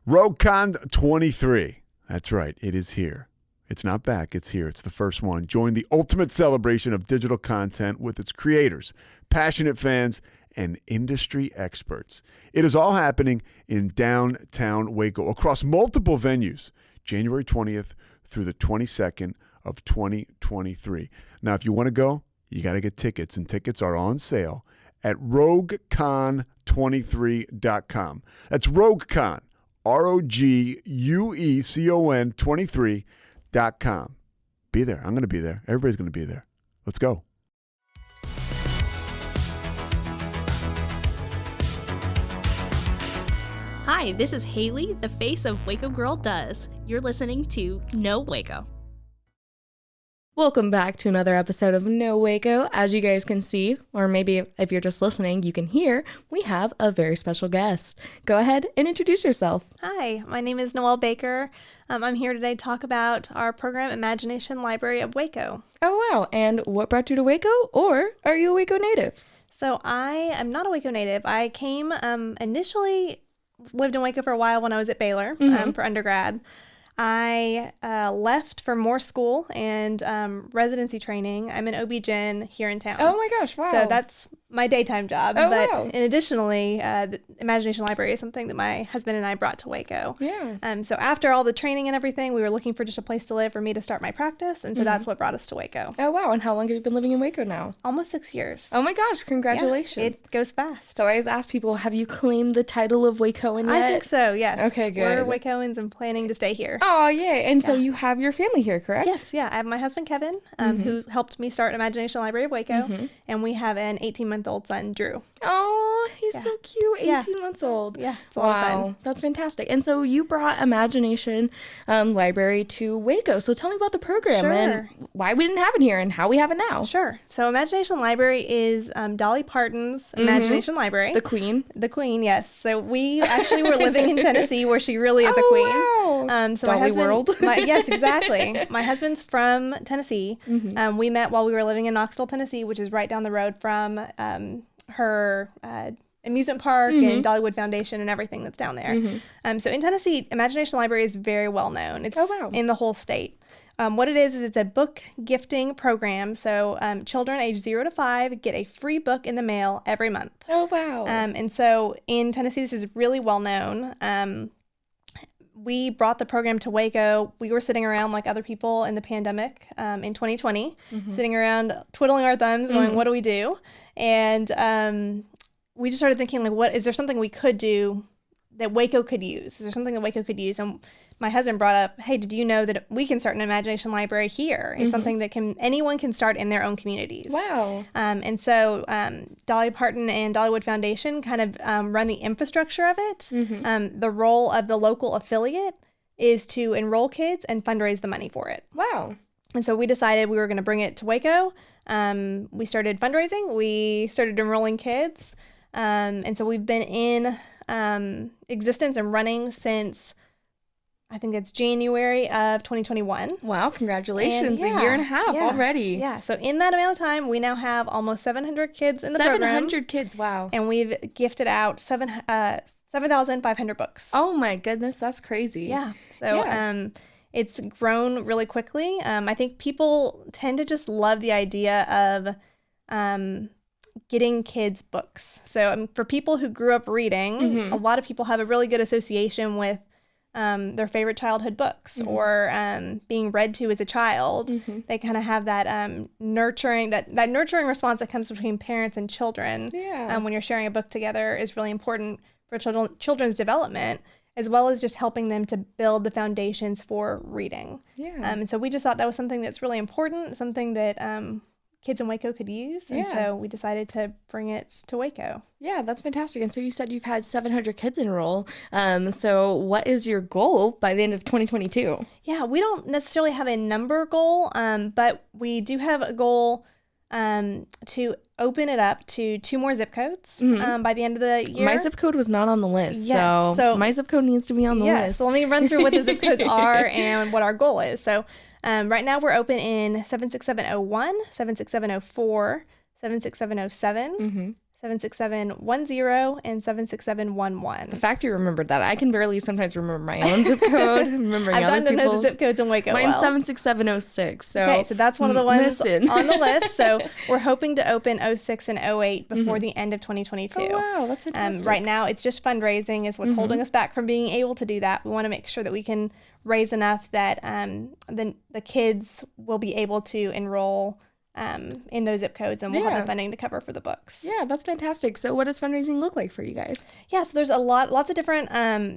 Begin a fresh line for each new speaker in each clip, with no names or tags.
RogueCon 23. That's right. It is here. It's not back. It's here. It's the first one. Join the ultimate celebration of digital content with its creators, passionate fans, and industry experts. It is all happening in downtown Waco across multiple venues, January 20th through the 22nd of 2023. Now, if you want to go, you got to get tickets, and tickets are on sale at RogueCon23.com. That's RogueCon, RogueCon 23.com. Be there. I'm going to be there. Everybody's going to be there. Let's go.
Hi, this is Haley, the face of Waco Girl Does. You're listening to No Waco.
Welcome back to another episode of No Waco. As you guys can see, or maybe if you're just listening, you can hear, we have a very special guest. Go ahead and introduce yourself.
Hi, my name is Noel Baker. I'm here today to talk about our program, Imagination Library of Waco.
Oh, wow. And what brought you to Waco, or are you a Waco native?
So I am not a Waco native. I came initially lived in Waco for a while when I was at Baylor for undergrad. I left for more school and residency training. I'm an OB-GYN here in town.
Oh my gosh, wow.
So that's my daytime job.
Oh,
but
wow.
And additionally, the Imagination Library is something that my husband and I brought to Waco.
Yeah.
So after all the training and everything, we were looking for just a place to live for me to start my practice. And so that's what brought us to Waco.
Oh, wow. And how long have you been living in Waco now?
Almost 6 years.
Oh my gosh, congratulations.
Yeah, it goes fast.
So I always ask people, have you claimed the title of Wacoan yet?
I think so, yes.
Okay, good.
We're Wacoans and planning to stay here.
Oh, yay. And so you have your family here, correct?
Yes, yeah. I have my husband, Kevin, who helped me start Imagination Library of Waco. And we have an 18-month-old son, Drew.
Oh, he's so cute. 18 months old.
Yeah, it's a lot of fun.
That's fantastic. And so you brought Imagination Library to Waco. So tell me about the program and why we didn't have it here and how we have it now.
Sure. So Imagination Library is Dolly Parton's Imagination Library.
The Queen.
The Queen, yes. So we actually were living in Tennessee where she really is a queen.
Wow.
So
Dolly
my husband,
World.
yes, exactly. My husband's from Tennessee. We met while we were living in Knoxville, Tennessee, which is right down the road from her amusement park and Dollywood Foundation and everything that's down there. So in Tennessee, Imagination Library is very well known. It's in the whole state. What it is it's a book gifting program. So children age 0 to 5 get a free book in the mail every month.
Oh, wow.
And so in Tennessee, this is really well known. We brought the program to Waco. We were sitting around like other people in the pandemic in 2020, sitting around twiddling our thumbs going, what do we do? And we just started thinking, like, is there something we could do that Waco could use? Is there something that Waco could use? And my husband brought up, hey, did you know that we can start an Imagination Library here? It's something that anyone can start in their own communities.
Wow.
And so Dolly Parton and Dollywood Foundation kind of run the infrastructure of it. The role of the local affiliate is to enroll kids and fundraise the money for it.
Wow.
And so we decided we were going to bring it to Waco. We started fundraising. We started enrolling kids. And so we've been in existence and running since I think it's January of 2021.
Wow, congratulations. A year and a half already.
Yeah, so in that amount of time, we now have almost 700 kids in the program.
700 kids, wow.
And we've gifted out 7,500 books.
Oh my goodness, that's crazy.
Yeah, so it's grown really quickly. I think people tend to just love the idea of getting kids books. So for people who grew up reading, a lot of people have a really good association with their favorite childhood books or being read to as a child. They kind of have that nurturing response that comes between parents and children. When you're sharing a book together is really important for children's development, as well as just helping them to build the foundations for reading. And so we just thought that was something that's really important, something that kids in Waco could use. And so we decided to bring it to Waco.
Yeah, that's fantastic. And so you said you've had 700 kids enroll. So what is your goal by the end of 2022? Yeah,
we don't necessarily have a number goal, but we do have a goal to open it up to 2 more zip codes by the end of the year.
My zip code was not on the list, so my zip code needs to be on the list.
So let me run through what the zip codes are and what our goal is. So right now we're open in 76701, 76704, 76707, 76710 and 76711.
The fact you remembered that, I can barely sometimes remember my own zip code. Remembering
I've
other
gotten to know the
people's.
zip codes in Waco.
Mine's
well.
76706. So
Okay, so that's one of the ones
missing.
on the list. So we're hoping to open 06 and 08 before the end of 2022.
Oh, wow, that's fantastic.
Right now, it's just fundraising is what's holding us back from being able to do that. We want to make sure that we can raise enough that the kids will be able to enroll in those zip codes, and we'll have the funding to cover for the books.
Yeah, that's fantastic. So what does fundraising look like for you guys?
Yeah, so there's lots of different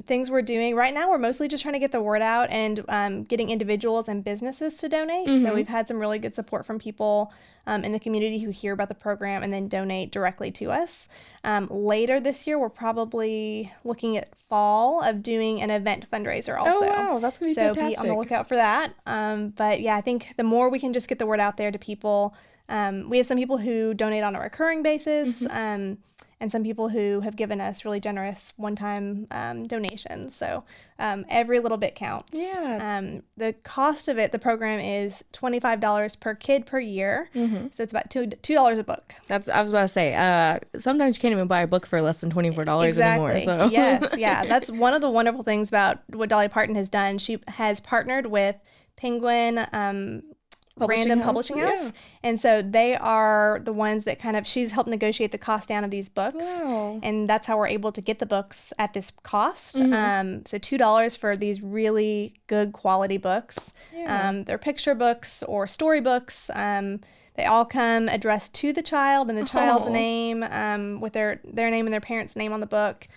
things we're doing. Right now, we're mostly just trying to get the word out and getting individuals and businesses to donate. So we've had some really good support from people in the community who hear about the program and then donate directly to us. Later this year, we're probably looking at fall of doing an event fundraiser also.
Oh, wow, that's going to be fantastic.
So be on the lookout for that. But yeah, I think the more we can just get the word out there to people, we have some people who donate on a recurring basis, and some people who have given us really generous one-time donations. So every little bit counts.
Yeah.
The cost of it, the program is $25 per kid per year. So it's about $2 a book.
I was about to say, sometimes you can't even buy a book for less than $24 anymore. So
Yes, yeah. That's one of the wonderful things about what Dolly Parton has done. She has partnered with Penguin Publishing House.
Yeah.
And so they are the ones that she's helped negotiate the cost down of these books.
Wow.
And that's how we're able to get the books at this cost. So $2 for these really good quality books.
Yeah.
They're picture books or storybooks. They all come addressed to the child and the child's name, with their name and their parents' name on the book.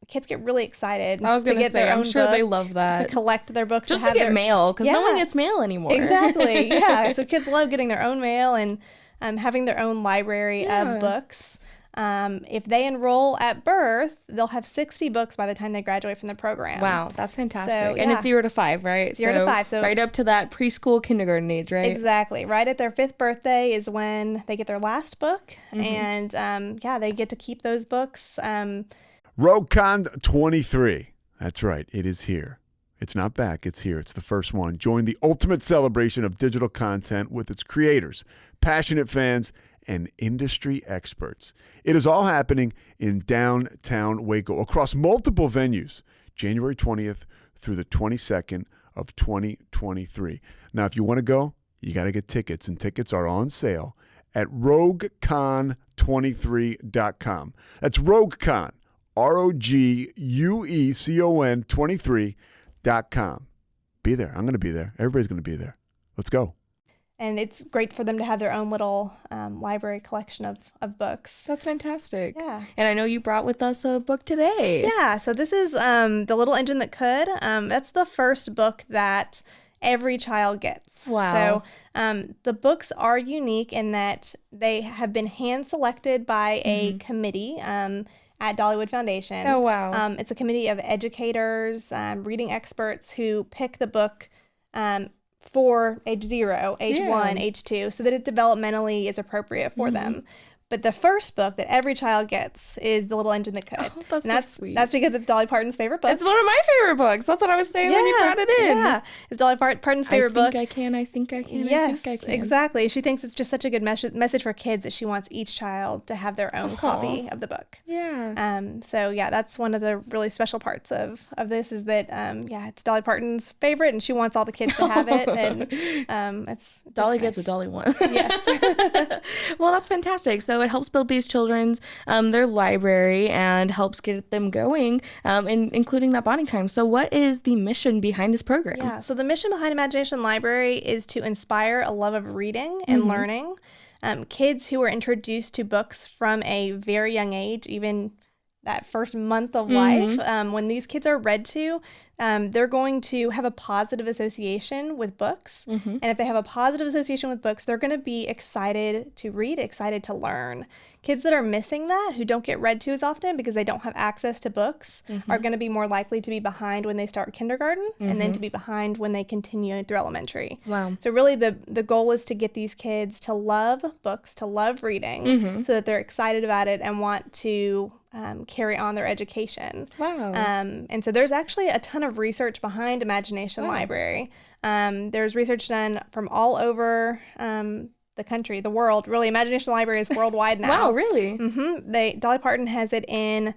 Kids get really excited to get their own
I'm sure
book,
they love that.
to collect their books,
Just to get mail, because no one
Yeah.
gets mail anymore.
Exactly. Yeah. So kids love getting their own mail and having their own library of books. If they enroll at birth, they'll have 60 books by the time they graduate from the program.
Wow, that's fantastic.
So,
And
yeah.
it's 0 to 5, right?
0 to 5. So
right up to that preschool, kindergarten age, right?
Exactly. Right at their 5th birthday is when they get their last book. And they get to keep those books.
RogueCon 23. That's right. It is here. It's not back. It's here. It's the first one. Join the ultimate celebration of digital content with its creators, passionate fans, and industry experts. It is all happening in downtown Waco across multiple venues, January 20th through the 22nd of 2023. Now, if you want to go, you got to get tickets, and tickets are on sale at RogueCon23.com. That's RogueCon, RogueCon 23.com. Be there. I'm going to be there. Everybody's going to be there. Let's go.
And it's great for them to have their own little library collection of books.
That's fantastic.
Yeah.
And I know you brought with us a book today.
Yeah. So this is The Little Engine That Could. That's the first book that every child gets.
Wow.
So the books are unique in that they have been hand selected by a committee at Dollywood Foundation.
Oh, wow.
It's a committee of educators, reading experts who pick the book for age 0, age 1, age 2, so that it developmentally is appropriate for them. But the first book that every child gets is The Little Engine That Could.
Oh, that's so sweet.
That's because it's Dolly Parton's favorite book.
It's one of my favorite books. That's what I was saying when you brought it in.
Yeah, it's Dolly Parton's favorite book.
I think I can.
Yes,
I think I can.
exactly. She thinks it's just such a good message for kids that she wants each child to have their own copy of the book.
Yeah.
So yeah, that's one of the really special parts of this is that it's Dolly Parton's favorite, and she wants all the kids to have it. And
Dolly
it's
gets
nice.
what Dolly wants.
Yes.
Well, that's fantastic. So it helps build these children's their library and helps get them going, including that bonding time. So what is the mission behind this program?
Yeah, so the mission behind Imagination Library is to inspire a love of reading and learning. Kids who are introduced to books from a very young age, even that first month of life, when these kids are read to, they're going to have a positive association with books. And if they have a positive association with books, they're going to be excited to read, excited to learn. Kids that are missing that, who don't get read to as often because they don't have access to books, are going to be more likely to be behind when they start kindergarten and then to be behind when they continue through elementary.
Wow.
So really the goal is to get these kids to love books, to love reading, so that they're excited about it and want to carry on their education.
Wow.
And so there's actually a ton of research behind Imagination Library. There's research done from all over the country, the world. Really, Imagination Library is worldwide now.
Wow, really?
Dolly Parton has it in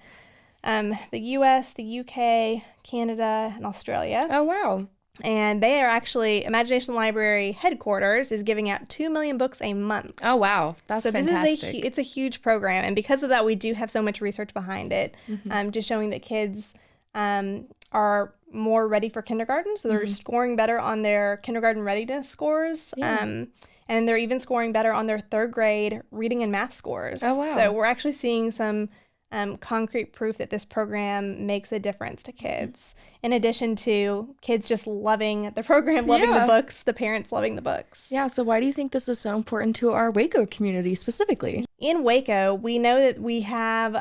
the U.S., the U.K., Canada, and Australia.
Oh, wow.
And they are actually, Imagination Library headquarters is giving out 2 million books a month.
Oh, wow. That's fantastic.
It's a huge program. And because of that, we do have so much research behind it, just showing that kids are more ready for kindergarten. So they're scoring better on their kindergarten readiness scores. And they're even scoring better on their 3rd grade reading and math scores.
Oh, wow.
So we're actually seeing some concrete proof that this program makes a difference to kids. In addition to kids just loving the program, loving the books, the parents loving the books.
Yeah, so why do you think this is so important to our Waco community specifically?
In Waco, we know that we have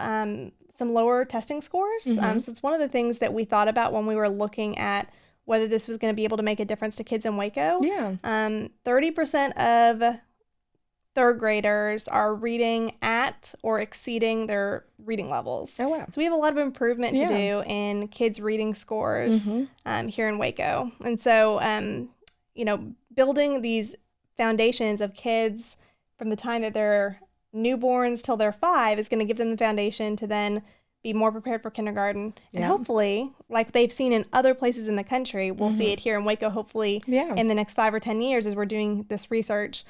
some lower testing scores. So it's one of the things that we thought about when we were looking at whether this was going to be able to make a difference to kids in Waco.
Yeah.
30% of 3rd graders are reading at or exceeding their reading levels.
Oh, wow.
So we have a lot of improvement to do in kids' reading scores here in Waco. And so, building these foundations of kids from the time that they're newborns till they're 5 is going to give them the foundation to then be more prepared for kindergarten. And hopefully, like they've seen in other places in the country, we'll see it here in Waco, hopefully in the next 5 or 10 years as we're doing this research,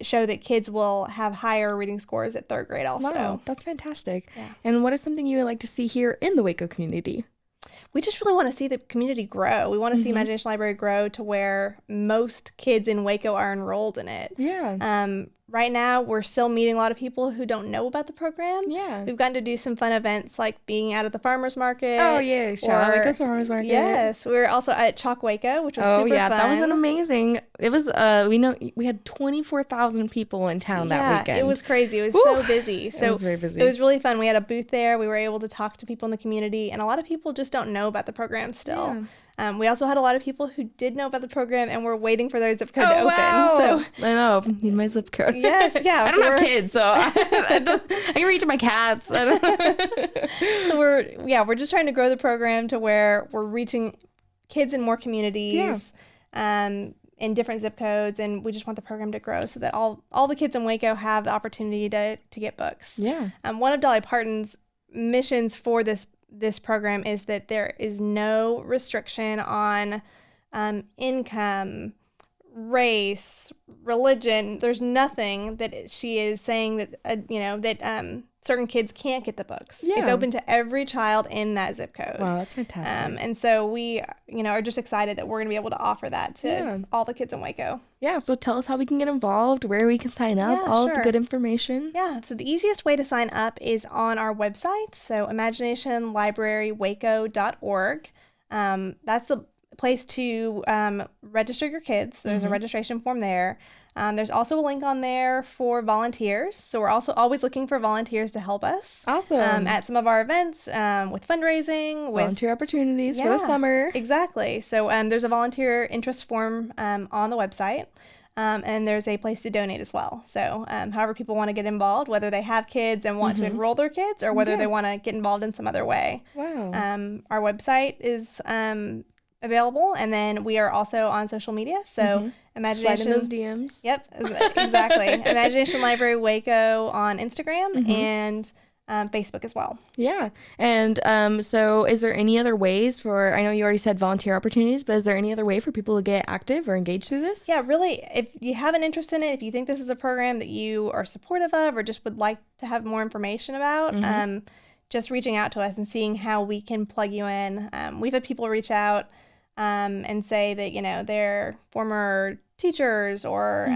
show that kids will have higher reading scores at 3rd grade also.
Wow, that's fantastic.
Yeah.
And what is something you would like to see here in the Waco community?
We just really want to see the community grow. We want to see Imagination Library grow to where most kids in Waco are enrolled in it.
Yeah.
Right now, we're still meeting a lot of people who don't know about the program.
Yeah.
We've gotten to do some fun events like being out at the farmer's market.
Oh, yeah. Shout out Waco's farmer's market.
Yes. We were also at Chalk Waco, which was super fun.
That was an amazing. It was, we had 24,000 people in town that weekend.
It was crazy. It was so busy. So
it was very busy.
It was really fun. We had a booth there. We were able to talk to people in the community, and a lot of people just don't know about the program still.
Yeah.
We also had a lot of people who did know about the program and were waiting for their zip code to open.
Wow.
So
I know. Need my zip code.
Yes, yeah.
I don't have kids, so I can reach my cats.
So we're just trying to grow the program to where we're reaching kids in more communities, in different zip codes, and we just want the program to grow so that all the kids in Waco have the opportunity to get books.
Yeah.
One of Dolly Parton's missions for this program is that there is no restriction on income, race, religion. There's nothing that she is saying that certain kids can't get the books.
Yeah.
It's open to every child in that zip code.
Wow, that's fantastic.
And so we are just excited that we're going to be able to offer that to all the kids in Waco.
Yeah, so tell us how we can get involved, where we can sign up, all of the good information.
Yeah, so the easiest way to sign up is on our website, so imaginationlibrarywaco.org. That's the place to register your kids. There's a registration form there. There's also a link on there for volunteers. So we're also always looking for volunteers to help us.
Awesome.
At some of our events, with fundraising, with
volunteer opportunities for the summer.
Exactly. So there's a volunteer interest form on the website. And there's a place to donate as well. So however people want to get involved, whether they have kids and want to enroll their kids or whether they want to get involved in some other way.
Wow.
Our website is available, and then we are also on social media. So Imagination,
slide in those DMs.
Yep, exactly. Imagination Library Waco on Instagram and Facebook as well.
Yeah. And so is there any other ways I know you already said volunteer opportunities, but is there any other way for people to get active or engaged through this?
Yeah, really, if you have an interest in it, if you think this is a program that you are supportive of or just would like to have more information about, just reaching out to us and seeing how we can plug you in. We've had people reach out and say that, they're former teachers or,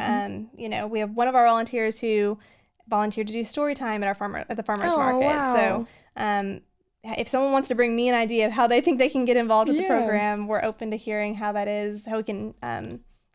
we have one of our volunteers who volunteered to do story time at the farmer's market.
Wow.
So if someone wants to bring me an idea of how they think they can get involved with the program, we're open to hearing how that is, how we can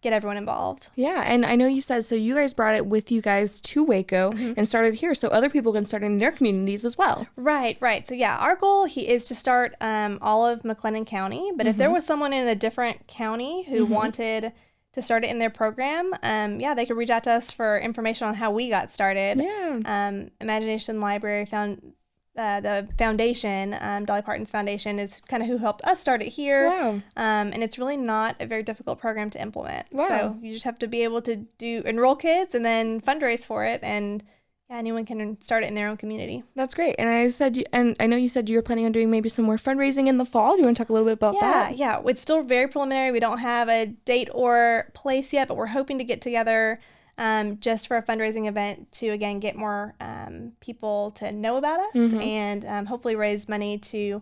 get everyone involved.
Yeah, and I know you said, so you guys brought it with you guys to Waco and started here, so other people can start in their communities as well.
Right. So yeah, our goal is to start all of McLennan County, but if there was someone in a different county who wanted to start it in their program, they could reach out to us for information on how we got started.
Yeah.
Imagination Library the foundation, Dolly Parton's foundation, is kind of who helped us start it here.
Wow.
And it's really not a very difficult program to implement.
Wow.
So you just have to be able to enroll kids and then fundraise for it, and anyone can start it in their own community.
That's great. And I know you said you were planning on doing maybe some more fundraising in the fall. Do you want to talk a little bit about that?
Yeah. It's still very preliminary. We don't have a date or place yet, but we're hoping to get together just for a fundraising event to, again, get more people to know about us and hopefully raise money to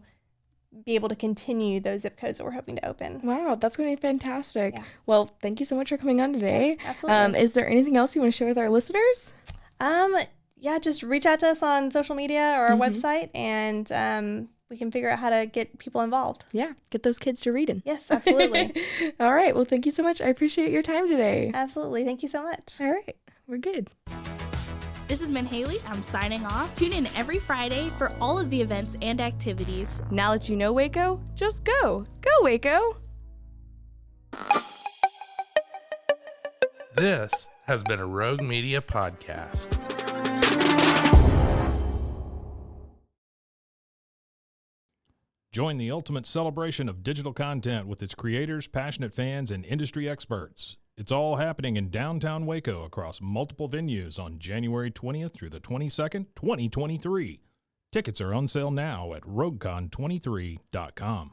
be able to continue those zip codes that we're hoping to open.
Wow, that's going to be fantastic.
Yeah.
Well, thank you so much for coming on today.
Absolutely.
Is there anything else you want to share with our listeners?
Just reach out to us on social media or our website, and we can figure out how to get people involved.
Yeah, get those kids to reading.
Yes, absolutely.
All right, well, thank you so much. I appreciate your time today.
Absolutely. Thank you so much.
All right, we're good.
This has been Haley. I'm signing off. Tune in every Friday for all of the events and activities.
Now that you know Waco, just go. Go, Waco.
This has been a Rogue Media podcast.
Join the ultimate celebration of digital content with its creators, passionate fans, and industry experts. It's all happening in downtown Waco across multiple venues on January 20th through the 22nd, 2023. Tickets are on sale now at roguecon23.com.